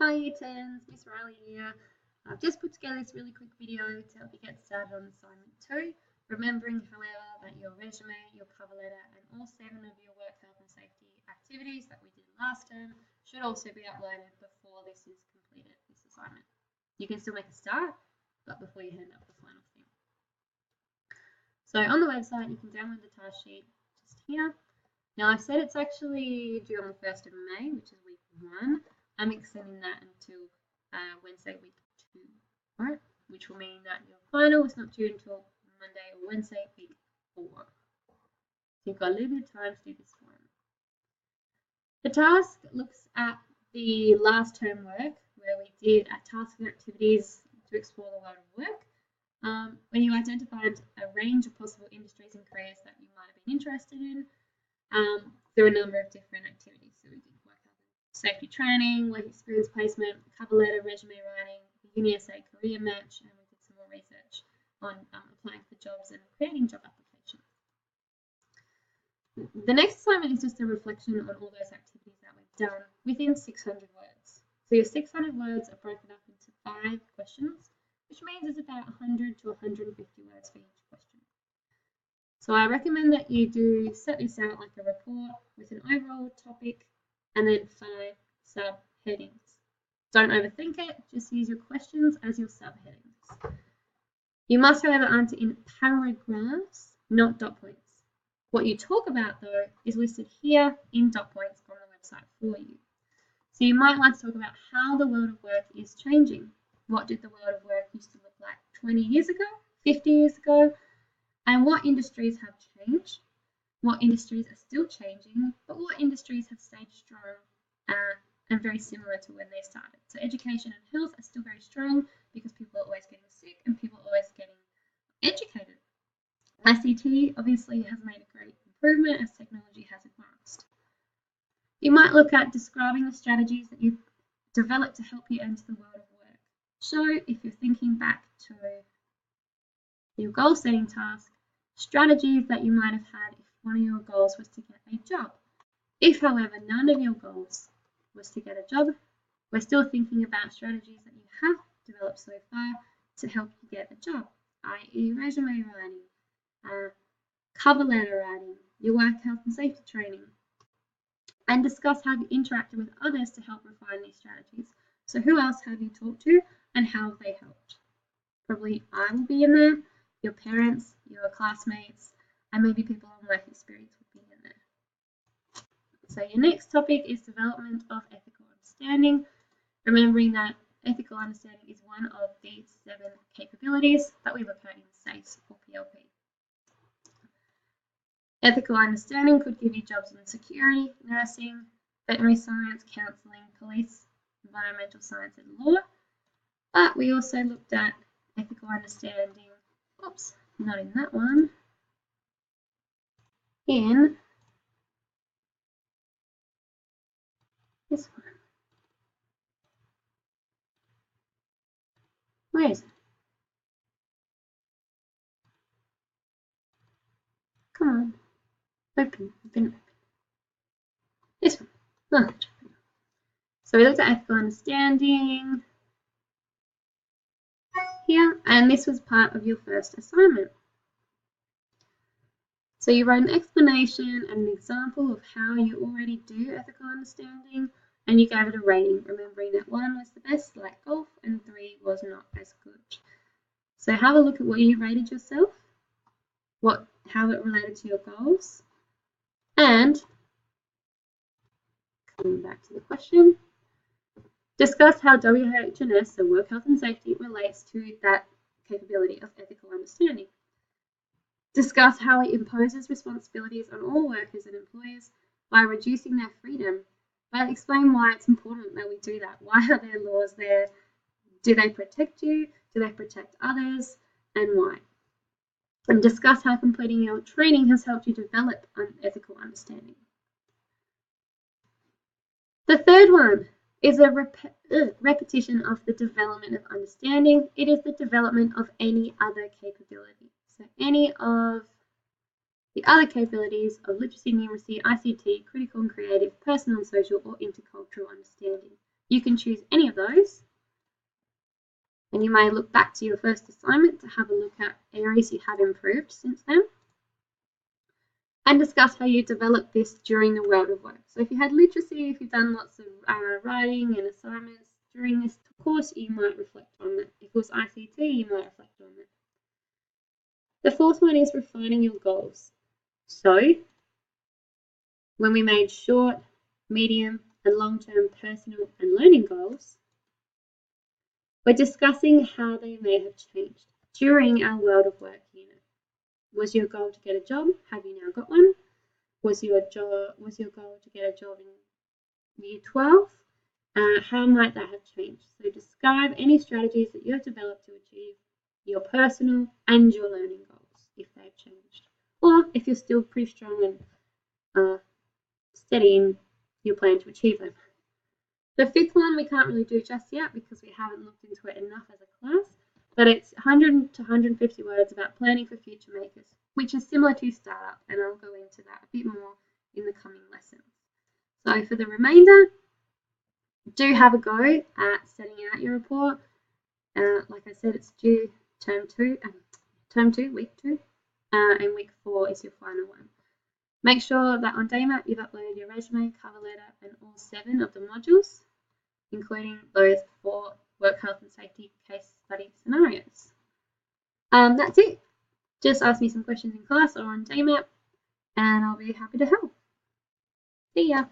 Hi Year 10s, Miss Riley here. I've just put together this really quick video to help you get started on assignment 2. Remembering, however, that your resume, your cover letter, and all 7 of your work health and safety activities that we did last term should also be uploaded before this is completed, this assignment. You can still make a start, but before you hand up the final thing. So on the website, you can download the task sheet just here. Now I've said it's actually due on the 1st of May, which is week 1. I'm extending that until Wednesday week 2, right? Which will mean that your final is not due until Monday or Wednesday week 4. So you've got a little bit of time to do this one. The task looks at the last term work where we did a task and activities to explore the world of work. When you identified a range of possible industries and careers that you might have been interested in, there were a number of different activities. So we did work health and safety training, work experience placement, cover letter, resume writing, the UniSA career match, and we did some more research on applying for jobs and creating job applications. The next assignment is just a reflection on all those activities that we've done within 600 words. So your 600 words are broken up into 5 questions, which means it's about 100 to 150 words for each question. So I recommend that you do set this out like a report with an overall topic and then 5 subheadings. Don't overthink it, just use your questions as your subheadings. You must, however, answer in paragraphs, not dot points. What you talk about, though, is listed here in dot points on the website for you. So you might like to talk about how the world of work is changing. What did the world of work used to look like 20 years ago, 50 years ago? And what industries have changed, what industries are still changing, but what industries have stayed strong and very similar to when they started. So education and health are still very strong because people are always getting sick and people are always getting educated. ICT obviously has made a great improvement as technology has advanced. You might look at describing the strategies that you've developed to help you enter the world of work. So if you're thinking back to your goal setting task, strategies that you might have had if one of your goals was to get a job. If, however, none of your goals was to get a job, we're still thinking about strategies that you have developed so far to help you get a job, i.e. resume writing, cover letter writing, your work health and safety training, and discuss how you interacted with others to help refine these strategies. So who else have you talked to and how have they helped? Probably I will be in there, your parents, your classmates, and maybe people on work experience would be in there. So your next topic is development of ethical understanding, remembering that ethical understanding is one of the 7 capabilities that we look at in SAFE or PLP. Ethical understanding could give you jobs in security, nursing, veterinary science, counselling, police, environmental science and law, but we also looked at ethical understanding, oops, not in that one, in this one. Where is it? Come on, open. This one. Oh. So we looked at ethical understanding here, and this was part of your first assignment. So you wrote an explanation and an example of how you already do ethical understanding, and you gave it a rating, remembering that 1 was the best, like golf, and 3 was not as good. So have a look at what you rated yourself, how it related to your goals, and coming back to the question, discuss how WH&S, so work health and safety, relates to that capability of ethical understanding. Discuss how it imposes responsibilities on all workers and employers by reducing their freedom. But explain why it's important that we do that. Why are there laws there? Do they protect you? Do they protect others? And why? And discuss how completing your training has helped you develop an ethical understanding. The third one is a repetition of the development of understanding. It is the development of any other capability. So any of the other capabilities of literacy, numeracy, ICT, critical and creative, personal and social, or intercultural understanding. You can choose any of those, and you may look back to your first assignment to have a look at areas you have improved since then, and discuss how you developed this during the world of work. So if you had literacy, if you've done lots of writing and assignments during this course, you might reflect on that. If it was ICT, you might reflect on that. The fourth one is refining your goals. So when we made short, medium, and long-term personal and learning goals, we're discussing how they may have changed during our world of work unit. Was your goal to get a job? Have you now got one? Was your goal to get a job in year 12? How might that have changed? So describe any strategies that you have developed to achieve your personal and your learning goals if they've changed. Or if you're still pretty strong and steady in your plan to achieve them. The fifth one we can't really do just yet because we haven't looked into it enough as a class, but it's 100 to 150 words about planning for future makers, which is similar to startup, and I'll go into that a bit more in the coming lessons. So for the remainder, do have a go at setting out your report. Like I said, it's due term 2, week 2, and week 4 is your final one. Make sure that on DayMap you've uploaded your resume, cover letter, and all 7 of the modules, including those 4 work health and safety case study scenarios. That's it. Just ask me some questions in class or on DayMap, and I'll be happy to help. See ya.